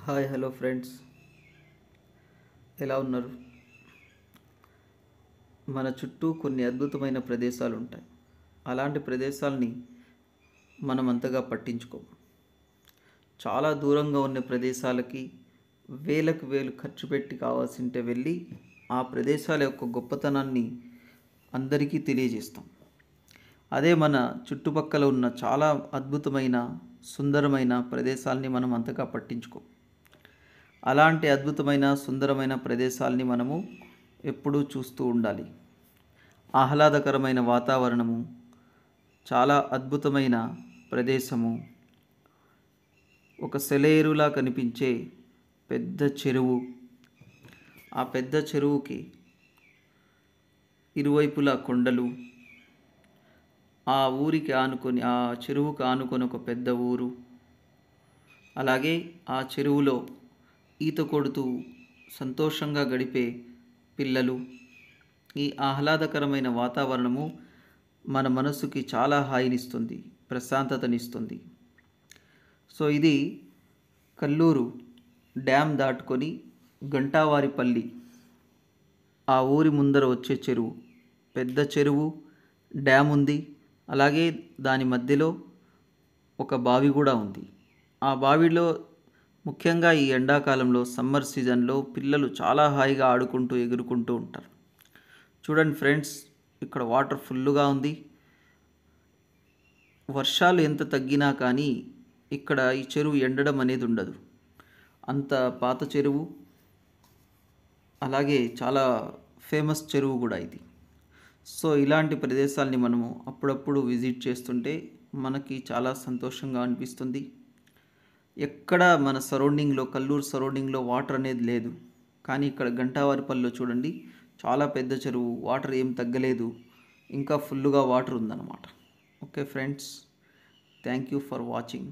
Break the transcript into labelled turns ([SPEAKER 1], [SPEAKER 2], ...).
[SPEAKER 1] Hi hello friends, ఎలా ఉన్నారు? మన చుట్టూ కొన్ని అద్భుతమైన ప్రదేశాలు ఉంటాయి. అలాంటి ప్రదేశాలని మనం అంతగా పట్టించుకోము. చాలా దూరంగా ఉన్న ప్రదేశాలకి వేలకు వేలు ఖర్చు పెట్టి కావాల్సింటే వెళ్ళి ఆ ప్రదేశాల యొక్క గొప్పతనాన్ని అందరికీ తెలియజేస్తాం. అదే మన చుట్టుపక్కల ఉన్న చాలా అద్భుతమైన సుందరమైన ప్రదేశాలని మనం అంతగా పట్టించుకోం. అలాంటి అద్భుతమైన సుందరమైన ప్రదేశాలని మనము ఎప్పుడూ చూస్తూ ఉండాలి. ఆహ్లాదకరమైన వాతావరణము, చాలా అద్భుతమైన ప్రదేశము, ఒక సెలయేరులా కనిపించే పెద్ద చెరువు, ఆ పెద్ద చెరువుకి ఇరువైపులా కొండలు, ఆ ఊరికి ఆనుకొని ఆ చెరువుకు ఆనుకొని ఒక పెద్ద ఊరు, అలాగే ఆ చెరువులో ఈత కొడుతూ సంతోషంగా గడిపే పిల్లలు. ఈ ఆహ్లాదకరమైన వాతావరణము మన మనసుకి చాలా హాయినిస్తుంది, ప్రశాంతతనిస్తుంది. సో ఇది కల్లూరు డ్యామ్ దాటుకొని గంటావారిపల్లి ఆ ఊరి ముందర వచ్చే చెరువు. పెద్ద చెరువు, డ్యామ్ ఉంది, అలాగే దాని మధ్యలో ఒక బావి కూడా ఉంది. ఆ బావిలో ముఖ్యంగా ఈ ఎండాకాలంలో సమ్మర్ సీజన్లో పిల్లలు చాలా హాయిగా ఆడుకుంటూ ఎగురుకుంటూ ఉంటారు. చూడండి ఫ్రెండ్స్, ఇక్కడ వాటర్ ఫుల్గా ఉంది. వర్షాలు ఎంత తగ్గినా కానీ ఇక్కడ ఈ చెరువు ఎండడం అనేది ఉండదు. అంత పాత చెరువు, అలాగే చాలా ఫేమస్ చెరువు కూడా ఇది. సో ఇలాంటి ప్రదేశాలని మనము అప్పుడప్పుడు విజిట్ చేస్తుంటే మనకి చాలా సంతోషంగా అనిపిస్తుంది. ఎక్కడ మన సరౌండింగ్లో, కల్లూరు సరౌండింగ్లో వాటర్ అనేది లేదు, కానీ ఇక్కడ గంటావారిపల్లిలో చూడండి, చాలా పెద్ద చెరువు, వాటర్ ఏం తగ్గలేదు, ఇంకా ఫుల్గా వాటర్ ఉందన్నమాట. Okay friends, thank you for watching.